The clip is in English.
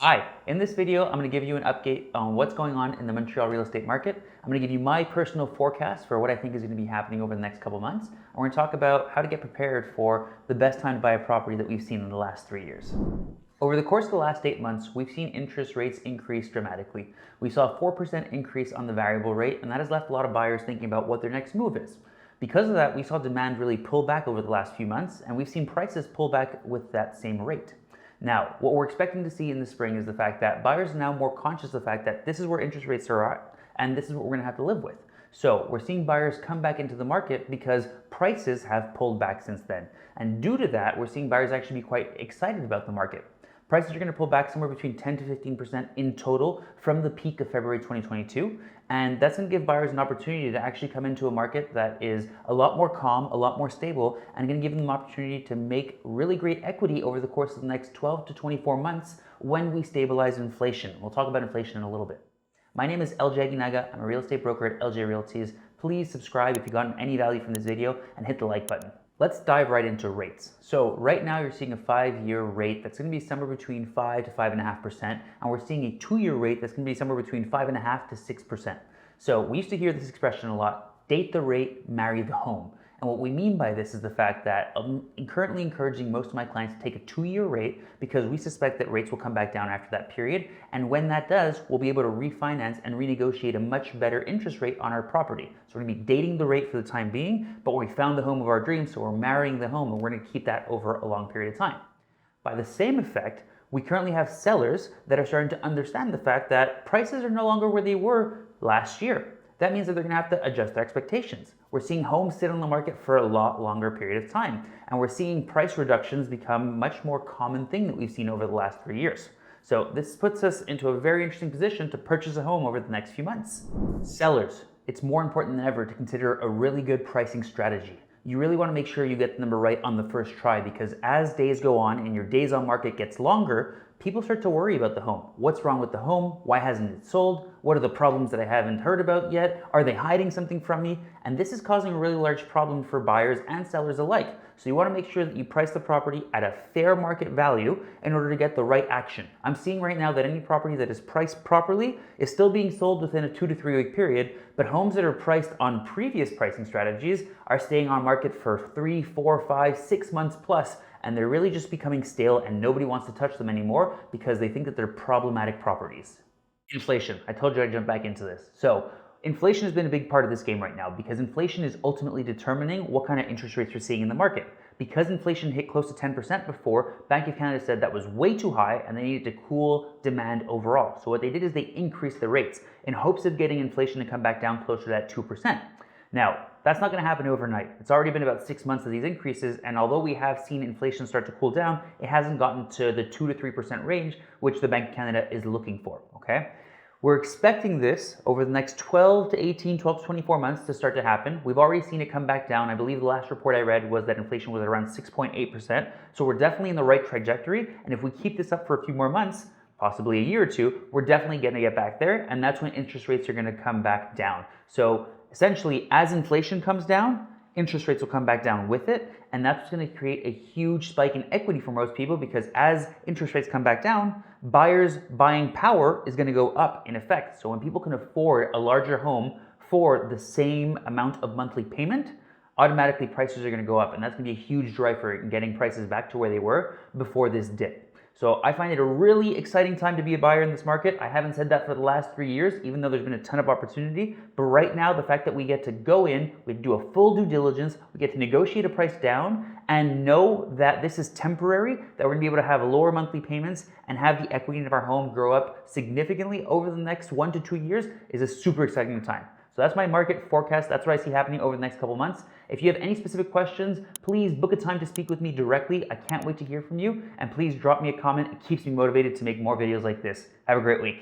Hi, in this video, I'm going to give you an update on what's going on in the Montreal real estate market. I'm going to give you my personal forecast for what I think is going to be happening over the next couple months. And we're going to talk about how to get prepared for the best time to buy a property that we've seen in the last 3 years. Over the course of the last 8 months, we've seen interest rates increase dramatically. We saw a 4% increase on the variable rate, and that has left a lot of buyers thinking about what their next move is. Because of that, we saw demand really pull back over the last few months, and we've seen prices pull back with that same rate. Now, what we're expecting to see in the spring is the fact that buyers are now more conscious of the fact that this is where interest rates are at, and this is what we're going to have to live with. So we're seeing buyers come back into the market because prices have pulled back since then. And due to that, we're seeing buyers actually be quite excited about the market. Prices are going to pull back somewhere between 10 to 15% in total from the peak of February 2022. And that's going to give buyers an opportunity to actually come into a market that is a lot more calm, a lot more stable, and going to give them the opportunity to make really great equity over the course of the next 12 to 24 months when we stabilize inflation. We'll talk about inflation in a little bit. My name is LJ Aguinaga. I'm a real estate broker at LJ Realties. Please subscribe if you've gotten any value from this video and hit the like button. Let's dive right into rates. So right now you're seeing a 5-year rate that's going to be somewhere between 5 to 5.5%, and we're seeing a 2-year rate that's going to be somewhere between 5.5 to 6%. So we used to hear this expression a lot: date the rate, marry the home. And what we mean by this is the fact that I'm currently encouraging most of my clients to take a 2-year rate because we suspect that rates will come back down after that period. And when that does, we'll be able to refinance and renegotiate a much better interest rate on our property. So we're gonna be dating the rate for the time being, but we found the home of our dreams, so we're marrying the home, and we're gonna keep that over a long period of time. By the same effect, we currently have sellers that are starting to understand the fact that prices are no longer where they were last year. That means that they're going to have to adjust their expectations. We're seeing homes sit on the market for a lot longer period of time, and we're seeing price reductions become much more common thing that we've seen over the last 3 years. So this puts us into a very interesting position to purchase a home over the next few months. Sellers, it's more important than ever to consider a really good pricing strategy. You really want to make sure you get the number right on the first try, because as days go on and your days on market gets longer, people start to worry about the home. What's wrong with the home? Why hasn't it sold? What are the problems that I haven't heard about yet? Are they hiding something from me? And this is causing a really large problem for buyers and sellers alike. So you want to make sure that you price the property at a fair market value in order to get the right action. I'm seeing right now that any property that is priced properly is still being sold within a 2 to 3 week period, but homes that are priced on previous pricing strategies are staying on market for 3, 4, 5, 6 months plus, and they're really just becoming stale and nobody wants to touch them anymore because they think that they're problematic properties. Inflation. I told you I'd jump back into this. So inflation has been a big part of this game right now because inflation is ultimately determining what kind of interest rates we're seeing in the market. Because inflation hit close to 10% before, Bank of Canada said that was way too high and they needed to cool demand overall. So what they did is they increased the rates in hopes of getting inflation to come back down closer to that 2%. Now, that's not going to happen overnight. It's already been about 6 months of these increases, and although we have seen inflation start to cool down, it hasn't gotten to the 2 to 3% range, which the Bank of Canada is looking for, okay? We're expecting this over the next 12 to 24 months to start to happen. We've already seen it come back down. I believe the last report I read was that inflation was around 6.8%, so we're definitely in the right trajectory, and if we keep this up for a few more months, possibly a year or two, we're definitely going to get back there, and that's when interest rates are going to come back down. So essentially, as inflation comes down, interest rates will come back down with it, and that's going to create a huge spike in equity for most people because as interest rates come back down, buyers' buying power is going to go up in effect. So when people can afford a larger home for the same amount of monthly payment, automatically prices are going to go up, and that's going to be a huge drive for getting prices back to where they were before this dip. So I find it a really exciting time to be a buyer in this market. I haven't said that for the last 3 years, even though there's been a ton of opportunity. But right now, the fact that we get to go in, we do a full due diligence, we get to negotiate a price down and know that this is temporary, that we're gonna be able to have lower monthly payments and have the equity of our home grow up significantly over the next 1 to 2 years is a super exciting time. So that's my market forecast. That's what I see happening over the next couple months. If you have any specific questions, please book a time to speak with me directly. I can't wait to hear from you. And please drop me a comment. It keeps me motivated to make more videos like this. Have a great week.